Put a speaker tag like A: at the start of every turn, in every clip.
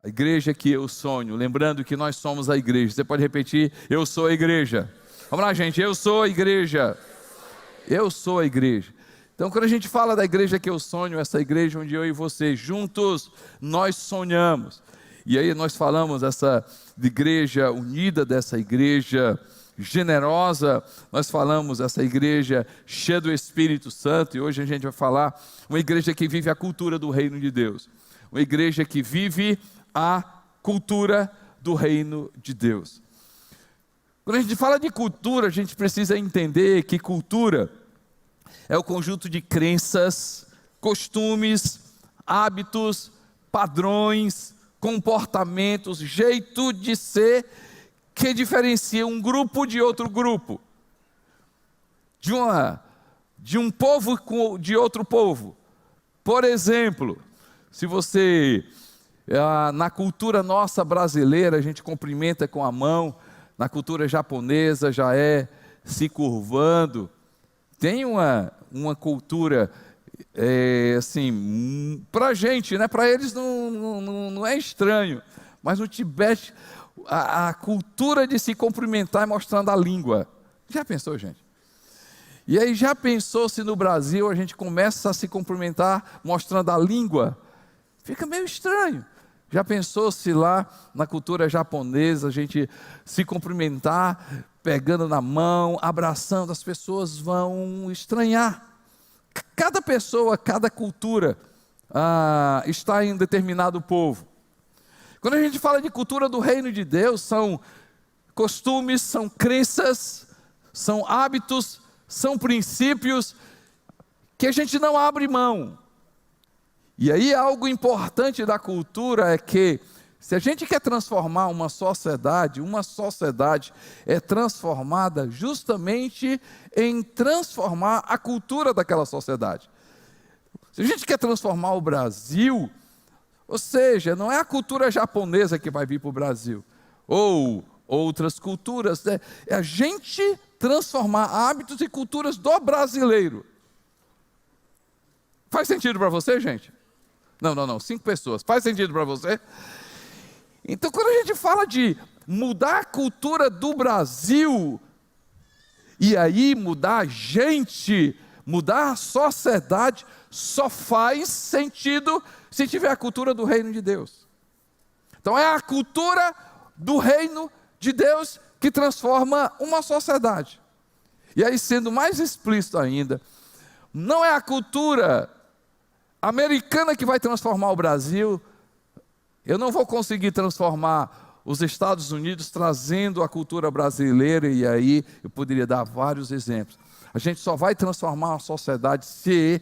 A: A igreja que eu sonho, lembrando que nós somos a igreja. Você pode repetir: eu sou a igreja. Vamos lá, gente, eu sou a igreja. Eu sou a igreja. Então, quando a gente fala da igreja que eu sonho, essa igreja onde eu e você juntos, nós sonhamos. E aí nós falamos dessa igreja unida, dessa igreja generosa, nós falamos dessa igreja cheia do Espírito Santo, e hoje a gente vai falar uma igreja que vive a cultura do reino de Deus. Uma igreja que vive a cultura do reino de Deus. Quando a gente fala de cultura, a gente precisa entender que cultura é o conjunto de crenças, costumes, hábitos, padrões, comportamentos, jeito de ser que diferencia um grupo de outro grupo, de um povo de outro povo. Por exemplo, se você, na cultura nossa brasileira, a gente cumprimenta com a mão, na cultura japonesa já é se curvando. Tem uma cultura, assim, para a gente, né? Para eles não é estranho, mas no Tibete, a cultura de se cumprimentar é mostrando a língua. Já pensou, gente? E aí, já pensou se no Brasil a gente começa a se cumprimentar mostrando a língua? Fica meio estranho. Já pensou se lá na cultura japonesa a gente se cumprimentar, pegando na mão, abraçando, as pessoas vão estranhar. Cada pessoa, cada cultura está em um determinado povo. Quando a gente fala de cultura do reino de Deus, são costumes, são crenças, são hábitos, são princípios que a gente não abre mão. E aí algo importante da cultura é que, se a gente quer transformar uma sociedade é transformada justamente em transformar a cultura daquela sociedade. Se a gente quer transformar o Brasil, ou seja, não é a cultura japonesa que vai vir para o Brasil, ou outras culturas, é a gente transformar hábitos e culturas do brasileiro. Faz sentido para você, gente? Não, 5 pessoas. Faz sentido para você? Então, quando a gente fala de mudar a cultura do Brasil, e aí mudar a gente, mudar a sociedade, só faz sentido se tiver a cultura do reino de Deus. Então é a cultura do reino de Deus que transforma uma sociedade. E aí, sendo mais explícito ainda, não é a cultura americana que vai transformar o Brasil. Eu não vou conseguir transformar os Estados Unidos trazendo a cultura brasileira, e aí eu poderia dar vários exemplos. A gente só vai transformar a sociedade se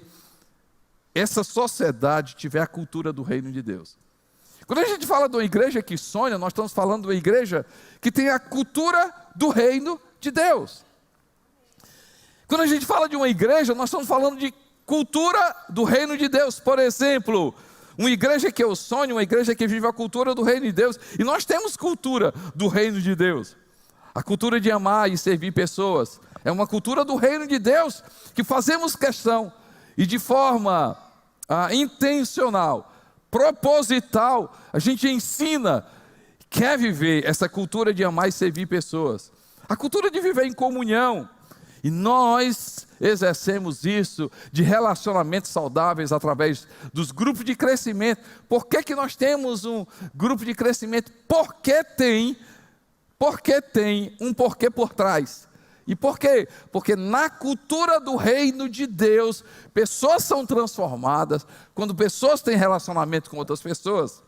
A: essa sociedade tiver a cultura do reino de Deus. Quando a gente fala de uma igreja que sonha, nós estamos falando de uma igreja que tem a cultura do reino de Deus. Quando a gente fala de uma igreja, nós estamos falando de cultura do reino de Deus. Por exemplo, uma igreja que eu sonho, uma igreja que vive a cultura do reino de Deus. E nós temos cultura do reino de Deus. A cultura de amar e servir pessoas. É uma cultura do reino de Deus que fazemos questão. E de forma intencional, proposital, a gente ensina, quer viver essa cultura de amar e servir pessoas. A cultura de viver em comunhão. E nós exercemos isso de relacionamentos saudáveis através dos grupos de crescimento. Por que nós temos um grupo de crescimento? Porque tem um porquê por trás. E por quê? Porque na cultura do reino de Deus, pessoas são transformadas quando pessoas têm relacionamento com outras pessoas.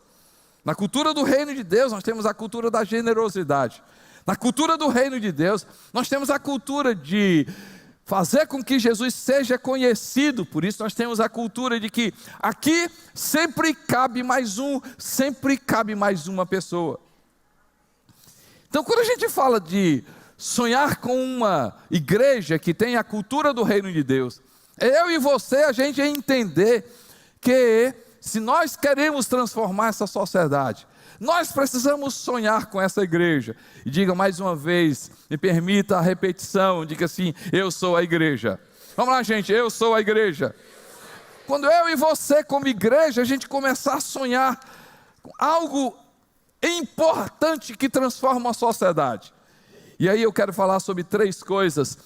A: Na cultura do reino de Deus, nós temos a cultura da generosidade. Na cultura do reino de Deus, nós temos a cultura de fazer com que Jesus seja conhecido. Por isso nós temos a cultura de que aqui sempre cabe mais um, sempre cabe mais uma pessoa. Então, quando a gente fala de sonhar com uma igreja que tem a cultura do reino de Deus, eu e você, a gente entender que se nós queremos transformar essa sociedade, nós precisamos sonhar com essa igreja. E diga mais uma vez, me permita a repetição, diga assim: eu sou a igreja. Vamos lá, gente, eu sou a igreja. Quando eu e você como igreja, a gente começar a sonhar com algo importante que transforma a sociedade. E aí eu quero falar sobre 3 coisas,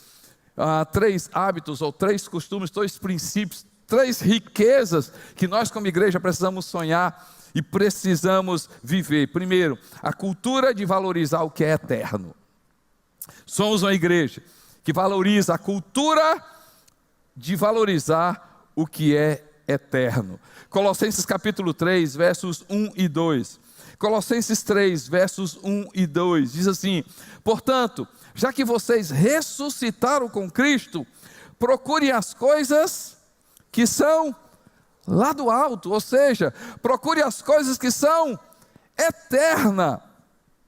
A: 3 hábitos, ou 3 costumes, 3 princípios, 3 riquezas que nós como igreja precisamos sonhar e precisamos viver. Primeiro, a cultura de valorizar o que é eterno. Somos uma igreja que valoriza a cultura de valorizar o que é eterno. Colossenses capítulo 3, versos 1 e 2. Colossenses 3, versos 1 e 2, diz assim: portanto, já que vocês ressuscitaram com Cristo, procurem as coisas que são lá do alto, ou seja, procure as coisas que são eternas,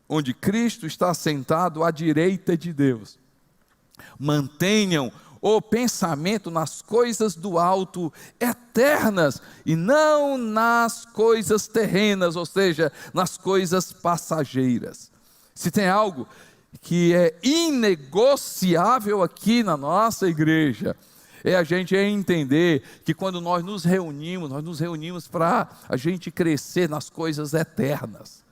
A: onde Cristo está sentado à direita de Deus. Mantenham o pensamento nas coisas do alto, eternas, e não nas coisas terrenas, ou seja, nas coisas passageiras. Se tem algo que é inegociável aqui na nossa igreja, é a gente entender que quando nós nos reunimos para a gente crescer nas coisas eternas.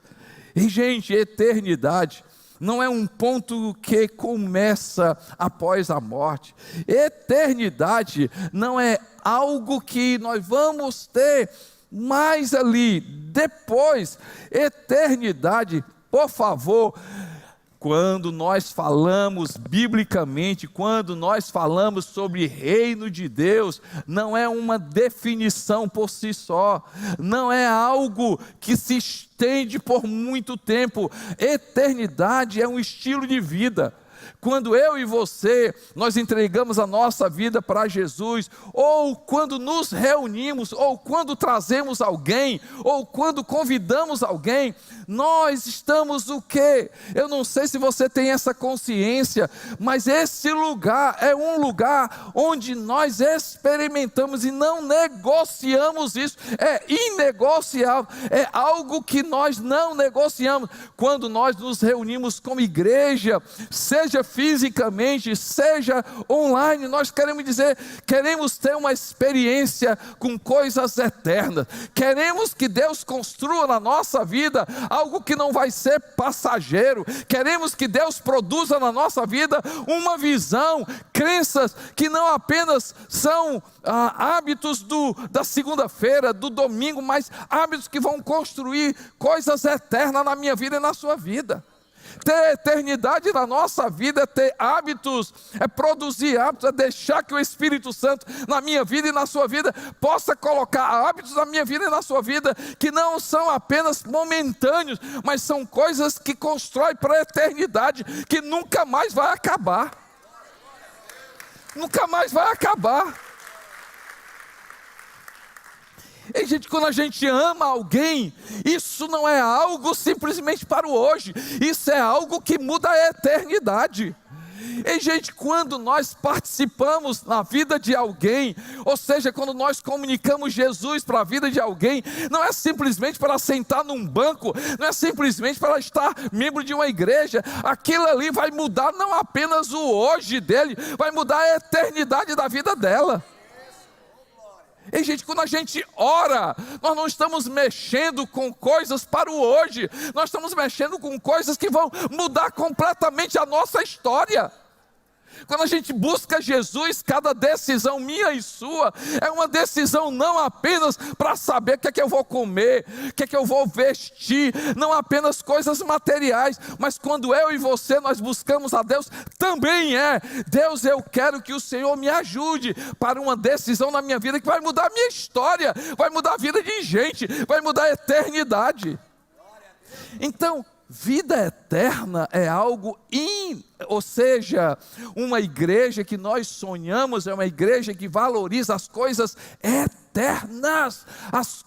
A: E gente, eternidade não é um ponto que começa após a morte. Eternidade não é algo que nós vamos ter mais ali depois. Eternidade, por favor, quando nós falamos biblicamente, quando nós falamos sobre reino de Deus, não é uma definição por si só, não é algo que se estende por muito tempo. Eternidade é um estilo de vida. Quando eu e você, nós entregamos a nossa vida para Jesus, ou quando nos reunimos, ou quando trazemos alguém, ou quando convidamos alguém, nós estamos o quê? Eu não sei se você tem essa consciência, mas esse lugar é um lugar onde nós experimentamos e não negociamos isso, é inegociável, é algo que nós não negociamos. Quando nós nos reunimos como igreja, seja fisicamente, seja online, nós queremos dizer, queremos ter uma experiência com coisas eternas, queremos que Deus construa na nossa vida algo que não vai ser passageiro, queremos que Deus produza na nossa vida uma visão, crenças que não apenas são hábitos da segunda-feira, do domingo, mas hábitos que vão construir coisas eternas na minha vida e na sua vida. Ter eternidade na nossa vida é ter hábitos, é produzir hábitos, é deixar que o Espírito Santo na minha vida e na sua vida possa colocar hábitos na minha vida e na sua vida que não são apenas momentâneos, mas são coisas que constroem para a eternidade, que nunca mais vai acabar. Nunca mais vai acabar. E gente, quando a gente ama alguém, isso não é algo simplesmente para o hoje, isso é algo que muda a eternidade. E gente, quando nós participamos na vida de alguém, ou seja, quando nós comunicamos Jesus para a vida de alguém, não é simplesmente para sentar num banco, não é simplesmente para estar membro de uma igreja, aquilo ali vai mudar não apenas o hoje dele, vai mudar a eternidade da vida dela. E gente, quando a gente ora, nós não estamos mexendo com coisas para o hoje, nós estamos mexendo com coisas que vão mudar completamente a nossa história. Quando a gente busca Jesus, cada decisão minha e sua é uma decisão não apenas para saber o que é que eu vou comer, o que é que eu vou vestir, não apenas coisas materiais, mas quando eu e você nós buscamos a Deus, também Deus, eu quero que o Senhor me ajude para uma decisão na minha vida que vai mudar a minha história, vai mudar a vida de gente, vai mudar a eternidade. Então, vida eterna é algo, ou seja, uma igreja que nós sonhamos, é uma igreja que valoriza as coisas eternas, as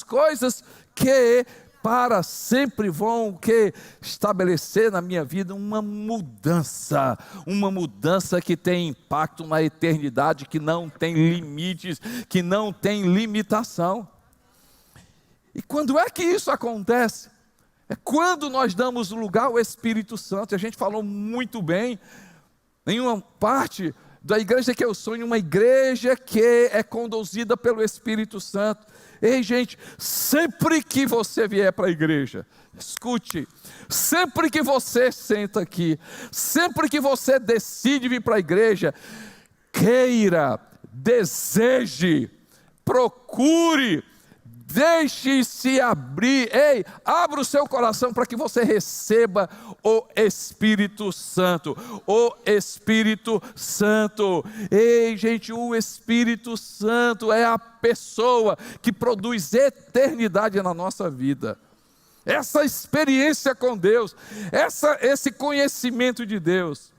A: coisas que para sempre vão estabelecer na minha vida uma mudança que tem impacto na eternidade, que não tem limites, que não tem limitação. E quando é que isso acontece? É quando nós damos lugar ao Espírito Santo. A gente falou muito bem, em uma parte da igreja que eu sonho, uma igreja que é conduzida pelo Espírito Santo. Ei, gente, sempre que você vier para a igreja, escute, sempre que você senta aqui, sempre que você decide vir para a igreja, queira, deseje, procure, deixe-se abrir, abra o seu coração para que você receba o Espírito Santo, o Espírito Santo. Ei, gente, o Espírito Santo é a pessoa que produz eternidade na nossa vida. Essa experiência com Deus, esse conhecimento de Deus.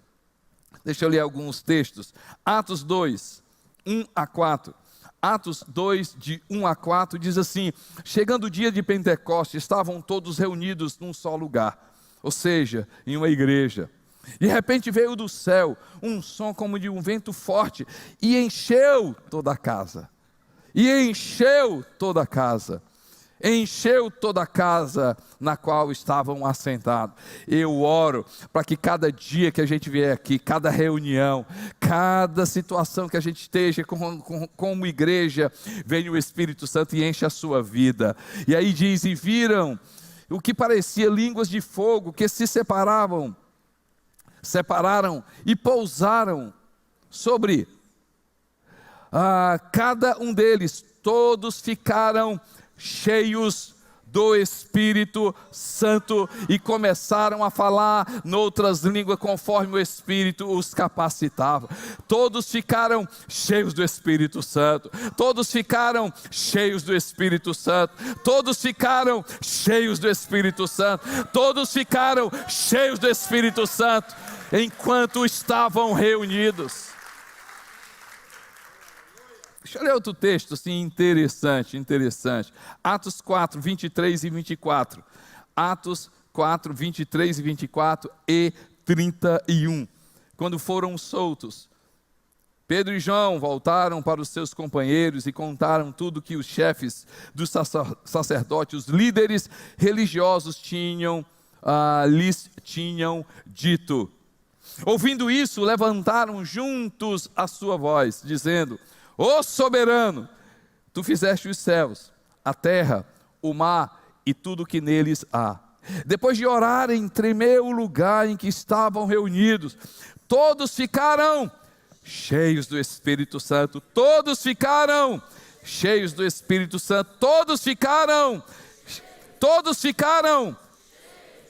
A: Deixa eu ler alguns textos. Atos 2, 1 a 4. Atos 2, de 1 a 4, diz assim: chegando o dia de Pentecostes, estavam todos reunidos num só lugar, ou seja, em uma igreja. De repente veio do céu um som como de um vento forte, e encheu toda a casa. Encheu toda a casa na qual estavam assentados. Eu oro para que cada dia que a gente vier aqui, cada reunião, cada situação que a gente esteja como igreja, venha o Espírito Santo e enche a sua vida. E aí diz: e viram o que parecia línguas de fogo que se separaram e pousaram sobre cada um deles. Todos ficaram cheios do Espírito Santo e começaram a falar noutras línguas conforme o Espírito os capacitava. Todos ficaram cheios do Espírito Santo. Todos ficaram cheios do Espírito Santo. Todos ficaram cheios do Espírito Santo. Todos ficaram cheios do Espírito Santo enquanto estavam reunidos. Deixa eu ler outro texto assim, interessante. Atos 4, 23 e 24. Atos 4, 23 e 24 e 31. Quando foram soltos, Pedro e João voltaram para os seus companheiros e contaram tudo que os chefes dos sacerdotes, os líderes religiosos lhes tinham dito. Ouvindo isso, levantaram juntos a sua voz, dizendo: ó soberano, tu fizeste os céus, a terra, o mar e tudo que neles há. Depois de orarem, tremeu o lugar em que estavam reunidos. Todos ficaram cheios do Espírito Santo. Todos ficaram cheios do Espírito Santo. Todos ficaram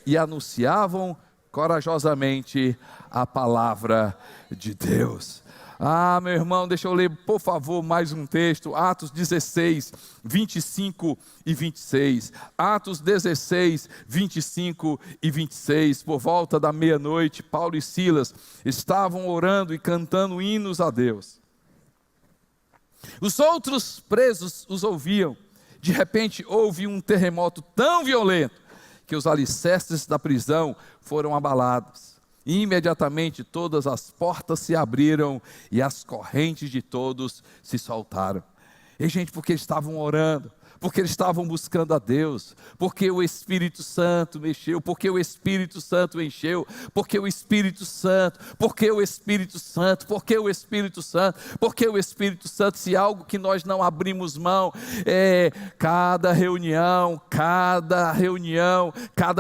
A: e anunciavam corajosamente a palavra de Deus. Meu irmão, deixa eu ler, por favor, mais um texto. Atos 16, 25 e 26. Atos 16, 25 e 26. Por volta da meia-noite, Paulo e Silas estavam orando e cantando hinos a Deus. Os outros presos os ouviam. De repente, houve um terremoto tão violento que os alicerces da prisão foram abalados. E imediatamente todas as portas se abriram e as correntes de todos se soltaram. E gente, porque eles estavam orando, porque eles estavam buscando a Deus, porque o Espírito Santo mexeu, porque o Espírito Santo encheu, porque o Espírito Santo, porque o Espírito Santo, porque o Espírito Santo, porque o Espírito Santo. Se algo que nós não abrimos mão, cada reunião, cada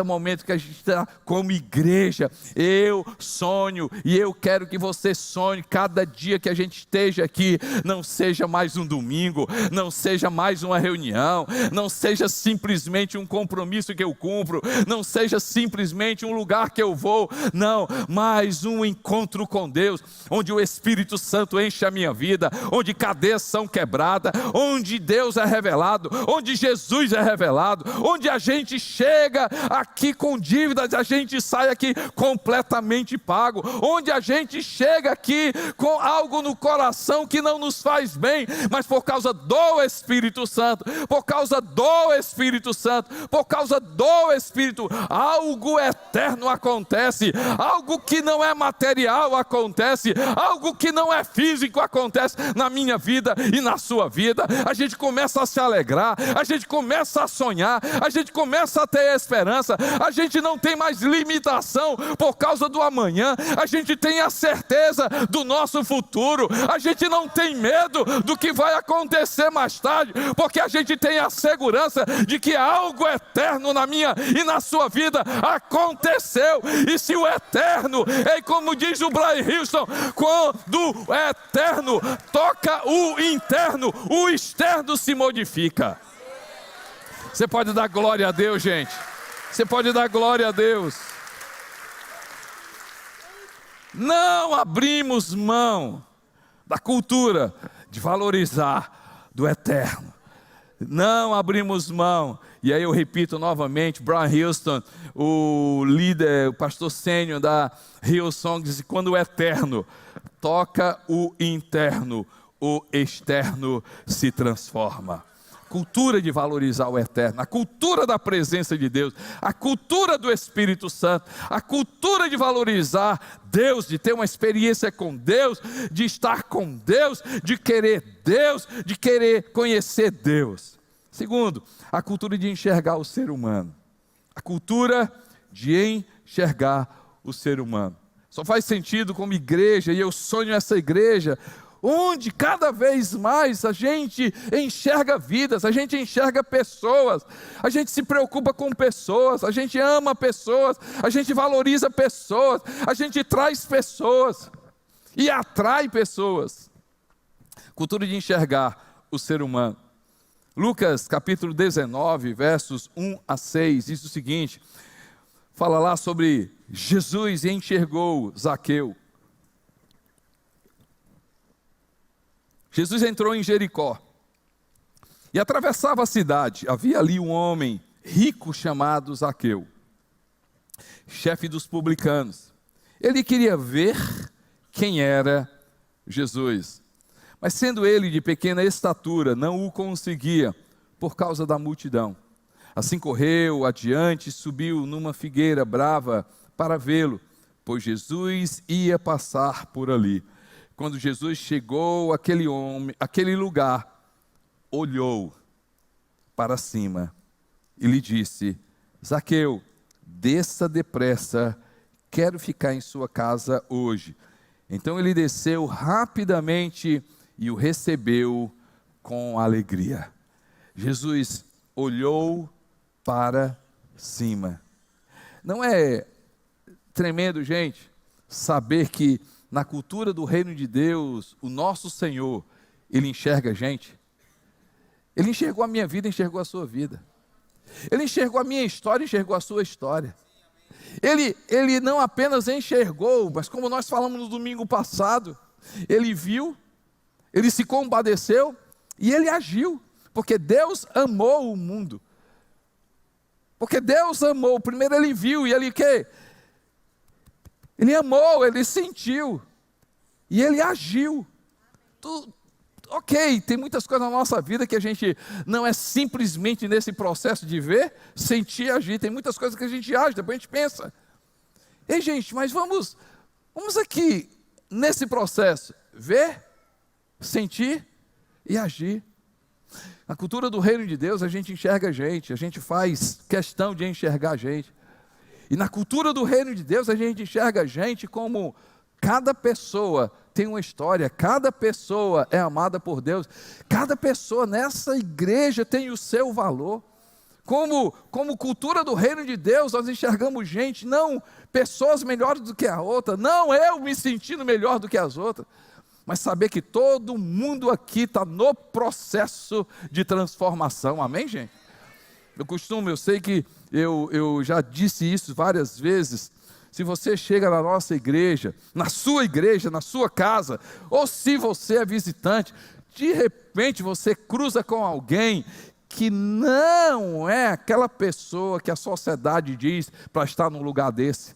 A: momento que a gente está como igreja, eu sonho e eu quero que você sonhe, cada dia que a gente esteja aqui, não seja mais um domingo, não seja mais uma reunião, não seja simplesmente um compromisso que eu cumpro, não seja simplesmente um lugar que eu vou, não, mas um encontro com Deus, onde o Espírito Santo enche a minha vida, onde cadeias são quebradas, onde Deus é revelado, onde Jesus é revelado, onde a gente chega aqui com dívidas, a gente sai aqui completamente pago, onde a gente chega aqui com algo no coração que não nos faz bem, mas por causa do Espírito Santo, por causa do Espírito Santo, por causa do Espírito, algo eterno acontece, algo que não é material acontece, algo que não é físico acontece na minha vida e na sua vida. A gente começa a se alegrar, a gente começa a sonhar, a gente começa a ter esperança, a gente não tem mais limitação por causa do amanhã, a gente tem a certeza do nosso futuro, a gente não tem medo do que vai acontecer mais tarde, porque a gente tem a segurança de que algo eterno na minha e na sua vida aconteceu. E se o eterno, é como diz o Brian Houston, quando o eterno toca o interno, o externo se modifica. Você pode dar glória a Deus, gente? Você pode dar glória a Deus? Não abrimos mão da cultura de valorizar do eterno. Não abrimos mão. E aí eu repito novamente, Brian Houston, o líder, o pastor sênior da Hillsong, diz: quando o eterno toca o interno, o externo se transforma. Cultura de valorizar o eterno, a cultura da presença de Deus, a cultura do Espírito Santo, a cultura de valorizar Deus, de ter uma experiência com Deus, de estar com Deus, de querer conhecer Deus. Segundo, a cultura de enxergar o ser humano, a cultura de enxergar o ser humano. Só faz sentido como igreja, e eu sonho essa igreja onde cada vez mais a gente enxerga vidas, a gente enxerga pessoas, a gente se preocupa com pessoas, a gente ama pessoas, a gente valoriza pessoas, a gente traz pessoas e atrai pessoas. Cultura de enxergar o ser humano. Lucas capítulo 19, versos 1 a 6, diz o seguinte, fala lá sobre Jesus e enxergou Zaqueu. Jesus entrou em Jericó e atravessava a cidade. Havia ali um homem rico chamado Zaqueu, chefe dos publicanos. Ele queria ver quem era Jesus, mas sendo ele de pequena estatura, não o conseguia por causa da multidão. Assim correu adiante e subiu numa figueira brava para vê-lo, pois Jesus ia passar por ali. Quando Jesus chegou àquele lugar, olhou para cima e lhe disse: Zaqueu, desça depressa, quero ficar em sua casa hoje. Então ele desceu rapidamente e o recebeu com alegria. Jesus olhou para cima. Não é tremendo, gente, saber que na cultura do reino de Deus, o nosso Senhor, Ele enxerga a gente? Ele enxergou a minha vida, enxergou a sua vida. Ele enxergou a minha história, enxergou a sua história. Ele não apenas enxergou, mas como nós falamos no domingo passado, Ele viu, Ele se compadeceu e Ele agiu, porque Deus amou o mundo. Porque Deus amou, primeiro Ele viu e Ele quê? Ele amou, Ele sentiu, e Ele agiu. Ok, tem muitas coisas na nossa vida que a gente não é simplesmente nesse processo de ver, sentir e agir. Tem muitas coisas que a gente age, depois a gente pensa. Ei, gente, mas vamos aqui, nesse processo, ver, sentir e agir. Na cultura do reino de Deus, a gente enxerga a gente faz questão de enxergar a gente. E na cultura do reino de Deus, a gente enxerga a gente como cada pessoa tem uma história, cada pessoa é amada por Deus, cada pessoa nessa igreja tem o seu valor. Como cultura do reino de Deus, nós enxergamos gente, não pessoas melhores do que a outra, não eu me sentindo melhor do que as outras, mas saber que todo mundo aqui está no processo de transformação, amém, gente? Eu sei que eu já disse isso várias vezes. Se você chega na nossa igreja, na sua casa, ou se você é visitante, de repente você cruza com alguém que não é aquela pessoa que a sociedade diz para estar num lugar desse.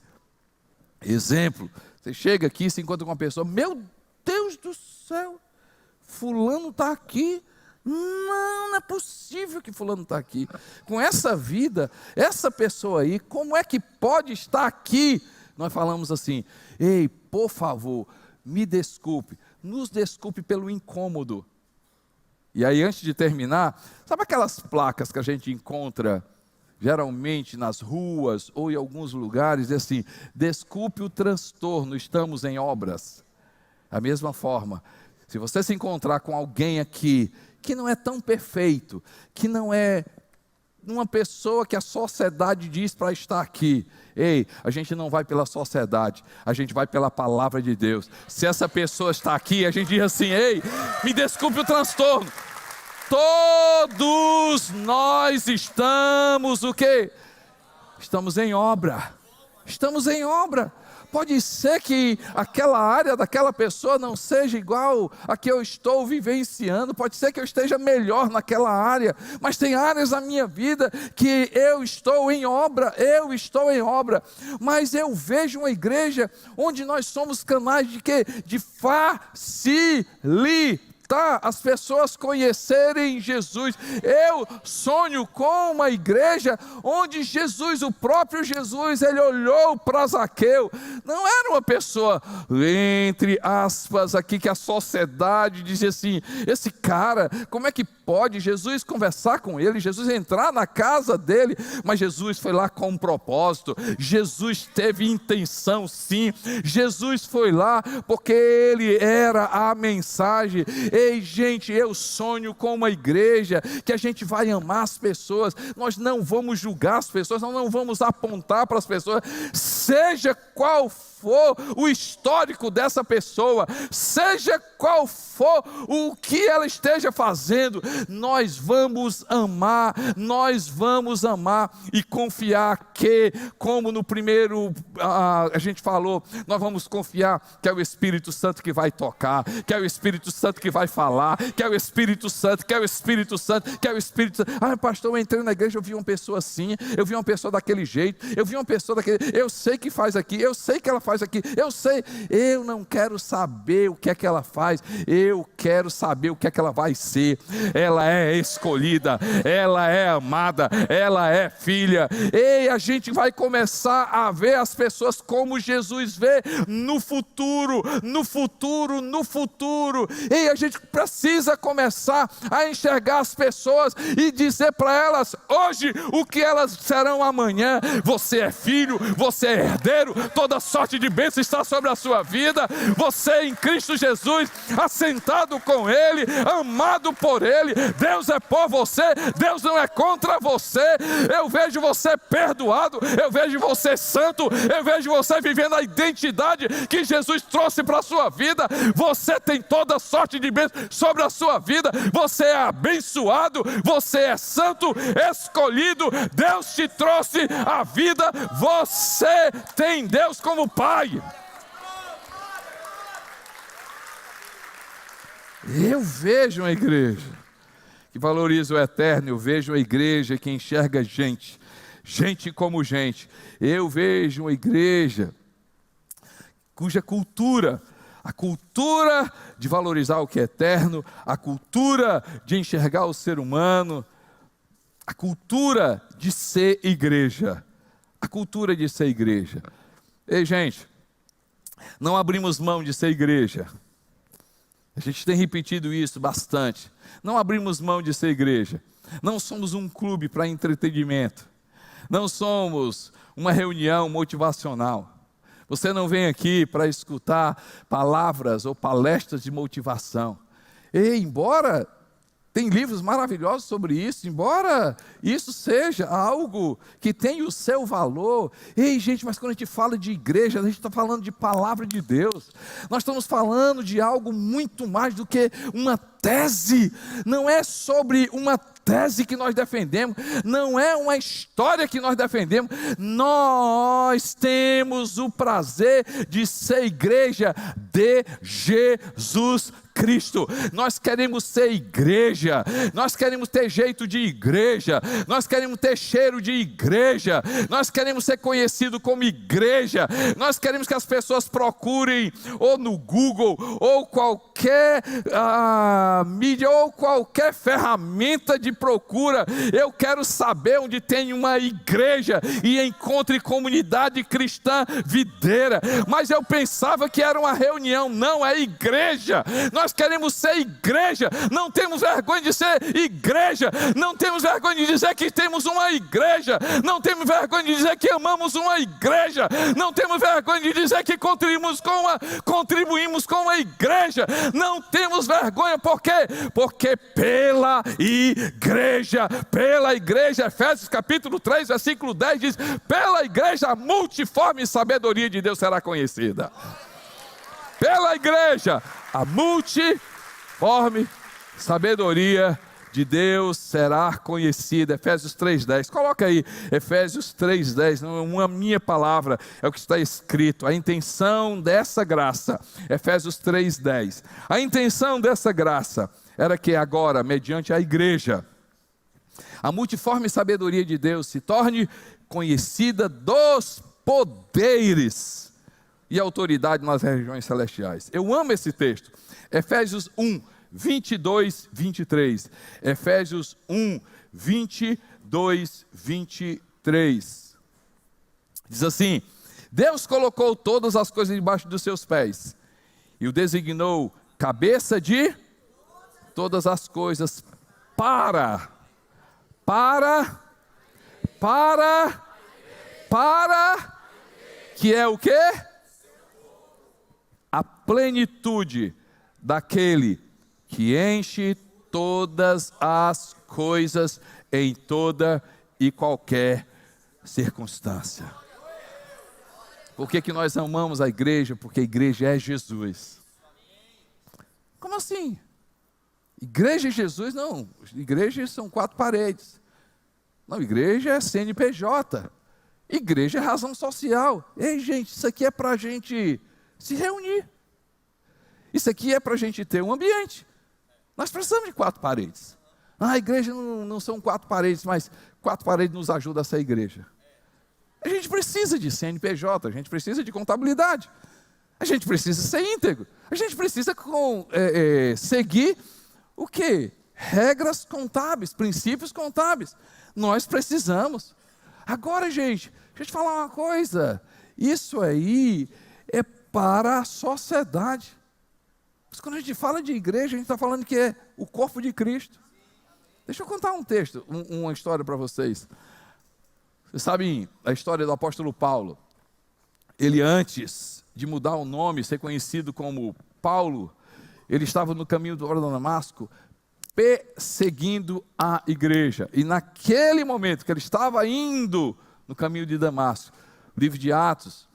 A: Exemplo, você chega aqui e se encontra com uma pessoa, meu Deus do céu, fulano está aqui, Não é possível que fulano está aqui. Com essa vida, essa pessoa aí, como é que pode estar aqui? Nós falamos assim: ei, por favor, me desculpe, nos desculpe pelo incômodo. E aí, antes de terminar, sabe aquelas placas que a gente encontra geralmente nas ruas ou em alguns lugares, assim: desculpe o transtorno, estamos em obras. Da mesma forma, se você se encontrar com alguém aqui que não é tão perfeito, que não é uma pessoa que a sociedade diz para estar aqui, ei, a gente não vai pela sociedade, a gente vai pela palavra de Deus. Se essa pessoa está aqui, a gente diz assim: ei, me desculpe o transtorno. Todos nós estamos o quê? Estamos em obra. Estamos em obra. Pode ser que aquela área daquela pessoa não seja igual a que eu estou vivenciando, pode ser que eu esteja melhor naquela área, mas tem áreas da minha vida que eu estou em obra, mas eu vejo uma igreja onde nós somos canais de quê? De facilitar as pessoas conhecerem Jesus. Eu sonho com uma igreja onde Jesus, o próprio Jesus, ele olhou para Zaqueu. Não era uma pessoa, entre aspas, aqui que a sociedade dizia assim: esse cara, como é que pode Jesus conversar com ele, Jesus entrar na casa dele? Mas Jesus foi lá com um propósito, Jesus teve intenção, sim, Jesus foi lá porque ele era a mensagem. Ei, gente, eu sonho com uma igreja que a gente vai amar as pessoas, nós não vamos julgar as pessoas, nós não vamos apontar para as pessoas, seja qual for o histórico dessa pessoa, seja qual for o que ela esteja fazendo, nós vamos amar e confiar que, como no primeiro a gente falou, nós vamos confiar que é o Espírito Santo que vai tocar, que é o Espírito Santo que vai falar, que é o Espírito Santo, que é o Espírito Santo, que é o Espírito Santo. Ah, pastor, eu entrei na igreja, eu vi uma pessoa assim, eu vi uma pessoa daquele jeito, eu vi uma pessoa daquele, eu sei que faz aqui, eu sei que ela faz aqui, eu sei, eu não quero saber o que é que ela faz, eu quero saber o que é que ela vai ser. Ela é escolhida, ela é amada, ela é filha. Ei, a gente vai começar a ver as pessoas como Jesus vê no futuro. Ei, a gente precisa começar a enxergar as pessoas e dizer para elas hoje o que elas serão amanhã. Você é filho, você é herdeiro, toda sorte de bênção está sobre a sua vida. Você em Cristo Jesus, assentado com Ele, amado por Ele. Deus é por você, Deus não é contra você. Eu vejo você perdoado, eu vejo você santo, eu vejo você vivendo a identidade que Jesus trouxe para a sua vida. Você tem toda sorte de bênção sobre a sua vida. Você é abençoado, você é santo, escolhido. Deus te trouxe a vida, você tem Deus como Pai. Eu vejo uma igreja que valoriza o eterno, eu vejo uma igreja que enxerga gente como gente. Eu vejo uma igreja cuja cultura, a cultura de valorizar o que é eterno, a cultura de enxergar o ser humano, a cultura de ser igreja, Ei, gente, não abrimos mão de ser igreja. A gente tem repetido isso bastante. Não abrimos mão de ser igreja. Não somos um clube para entretenimento. Não somos uma reunião motivacional. Você não vem aqui para escutar palavras ou palestras de motivação. E embora tem livros maravilhosos sobre isso, embora isso seja algo que tem o seu valor. Ei, gente, mas quando a gente fala de igreja, a gente está falando de palavra de Deus. Nós estamos falando de algo muito mais do que uma tese. Não é sobre uma tese que nós defendemos, não é uma história que nós defendemos. Nós temos o prazer de ser igreja de Jesus Cristo. Nós queremos ser igreja, nós queremos ter jeito de igreja, nós queremos ter cheiro de igreja, nós queremos ser conhecido como igreja, nós queremos que as pessoas procurem ou no Google ou qualquer mídia ou qualquer ferramenta de procura. Eu quero saber onde tem uma igreja e encontre comunidade cristã videira. Mas eu pensava que era uma reunião. Não, é igreja. Nós queremos ser igreja. Não temos vergonha de ser igreja. Não temos vergonha de dizer que temos uma igreja. Não temos vergonha de dizer que amamos uma igreja. Não temos vergonha de dizer que contribuímos com a igreja. Não temos vergonha. Por quê? Porque pela igreja, Efésios capítulo 3, versículo 10 diz: pela igreja a multiforme sabedoria de Deus será conhecida. Pela igreja a multiforme sabedoria de Deus será conhecida. Efésios 3:10, coloca aí, Efésios 3:10, não é uma minha palavra, é o que está escrito. A intenção dessa graça, Efésios 3:10, a intenção dessa graça era que agora, mediante a igreja, a multiforme sabedoria de Deus se torne conhecida dos poderes e autoridade nas regiões celestiais. Eu amo esse texto, Efésios 1, 22, 23. Efésios 1, 22, 23. Diz assim: Deus colocou todas as coisas debaixo dos seus pés e o designou cabeça de todas as coisas para que é o quê? A plenitude daquele que enche todas as coisas em toda e qualquer circunstância. Por que nós amamos a igreja? Porque a igreja é Jesus. Como assim? Igreja e Jesus? Não, igrejas são 4 paredes. Não, igreja é CNPJ. Igreja é razão social. Ei, gente, isso aqui é para a gente se reunir. Isso aqui é para a gente ter um ambiente. Nós precisamos de 4 paredes. A igreja não são 4 paredes, mas 4 paredes nos ajudam a ser igreja. A gente precisa de CNPJ, a gente precisa de contabilidade. A gente precisa ser íntegro. A gente precisa seguir o quê? Regras contábeis, princípios contábeis. Nós precisamos. Agora, gente, deixa eu te falar uma coisa. Isso aí é para a sociedade. Mas quando a gente fala de igreja, a gente está falando que é o corpo de Cristo. Deixa eu contar um texto, uma história para vocês. Vocês sabem a história do apóstolo Paulo. Ele, antes de mudar o nome, ser conhecido como Paulo, ele estava no caminho do Damasco, perseguindo a igreja. E naquele momento que ele estava indo no caminho de Damasco, o livro de Atos,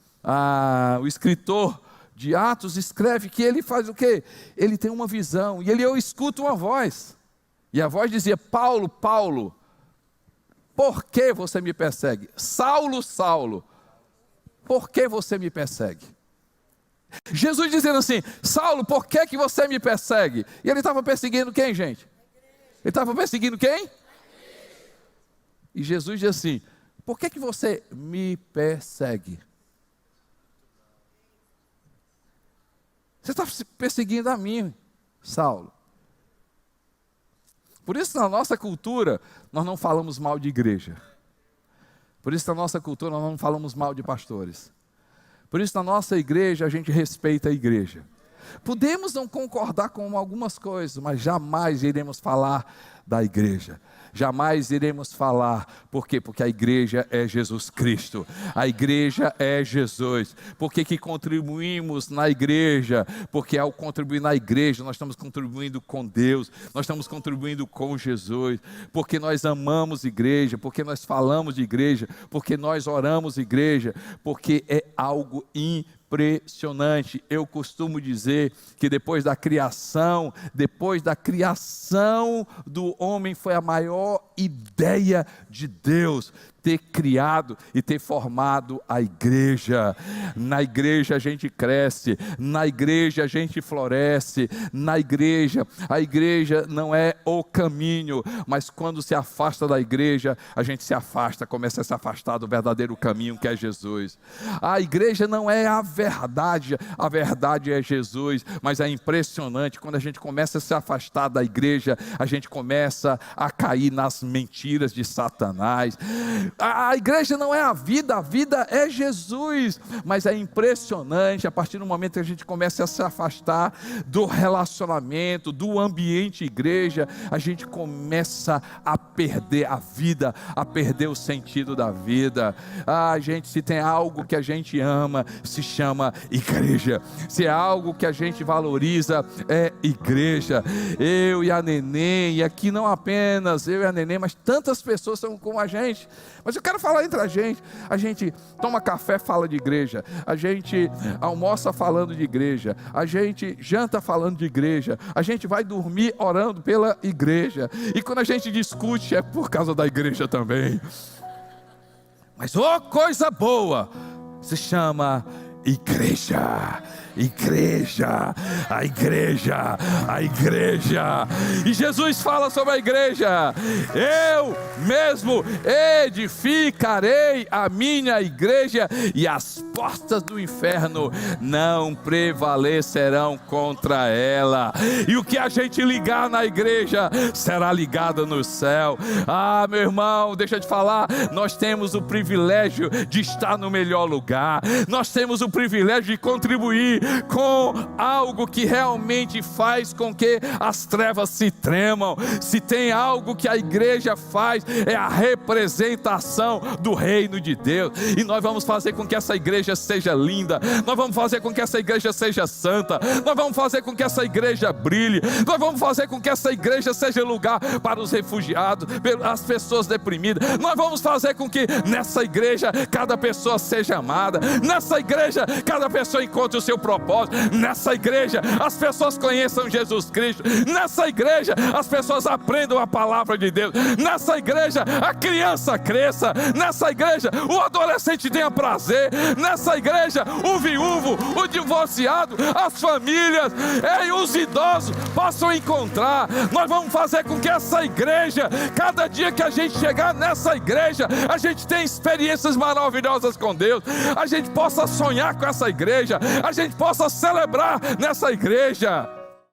A: o escritor de Atos escreve que ele faz o quê? Ele tem uma visão, e eu escuto uma voz, e a voz dizia: Paulo, Paulo, por que você me persegue? Saulo, Saulo, por que você me persegue? Jesus dizendo assim: Saulo, por que você me persegue? E ele estava perseguindo quem, gente? Ele estava perseguindo quem? E Jesus diz assim: por que você me persegue? Você está perseguindo a mim, Saulo. Por isso, na nossa cultura, nós não falamos mal de igreja. Por isso, na nossa cultura, nós não falamos mal de pastores. Por isso, na nossa igreja, a gente respeita a igreja. Podemos não concordar com algumas coisas, mas jamais iremos falar da igreja. Jamais iremos falar. Por quê? Porque a igreja é Jesus Cristo. A igreja é Jesus. Por que contribuímos na igreja? Porque ao contribuir na igreja, nós estamos contribuindo com Deus. Nós estamos contribuindo com Jesus. Porque nós amamos igreja. Porque nós falamos de igreja. Porque nós oramos igreja. Porque é algo impressionante. Eu costumo dizer que depois da criação do homem foi a maior ideia de Deus ter criado e ter formado a igreja. Na igreja a gente cresce, na igreja a gente floresce, na igreja, a igreja não é o caminho, mas quando se afasta da igreja, a gente se afasta, começa a se afastar do verdadeiro caminho que é Jesus. A igreja não é a verdade é Jesus, mas é impressionante, quando a gente começa a se afastar da igreja, a gente começa a cair nas mentiras de Satanás. A igreja não é a vida é Jesus, mas é impressionante, a partir do momento que a gente começa a se afastar do relacionamento, do ambiente igreja, a gente começa a perder a vida, a perder o sentido da vida. Gente, se tem algo que a gente ama, se chama igreja. Se é algo que a gente valoriza, é igreja. Eu e a Neném, e aqui não apenas eu e a Neném, mas tantas pessoas são como a gente. Mas eu quero falar entre a gente toma café, fala de igreja, a gente almoça falando de igreja, a gente janta falando de igreja, a gente vai dormir orando pela igreja, e quando a gente discute é por causa da igreja também. Mas coisa boa, se chama igreja. Igreja, a igreja, a igreja. E Jesus fala sobre a igreja: eu mesmo edificarei a minha igreja, e as portas do inferno não prevalecerão contra ela. E o que a gente ligar na igreja será ligado no céu. Meu irmão, deixa eu te falar, nós temos o privilégio de estar no melhor lugar, nós temos o privilégio de contribuir com algo que realmente faz com que as trevas se tremam. Se tem algo que a igreja faz, é a representação do reino de Deus, e nós vamos fazer com que essa igreja seja linda, nós vamos fazer com que essa igreja seja santa, nós vamos fazer com que essa igreja brilhe, nós vamos fazer com que essa igreja seja lugar para os refugiados, as pessoas deprimidas. Nós vamos fazer com que nessa igreja cada pessoa seja amada, nessa igreja cada pessoa encontre o seu propósito, nessa igreja as pessoas conheçam Jesus Cristo, nessa igreja as pessoas aprendam a palavra de Deus, nessa igreja a criança cresça, nessa igreja o adolescente tenha prazer, nessa igreja o viúvo, o divorciado, as famílias e os idosos possam encontrar. Nós vamos fazer com que essa igreja, cada dia que a gente chegar nessa igreja, a gente tenha experiências maravilhosas com Deus, a gente possa sonhar com essa igreja, a gente possa celebrar nessa igreja.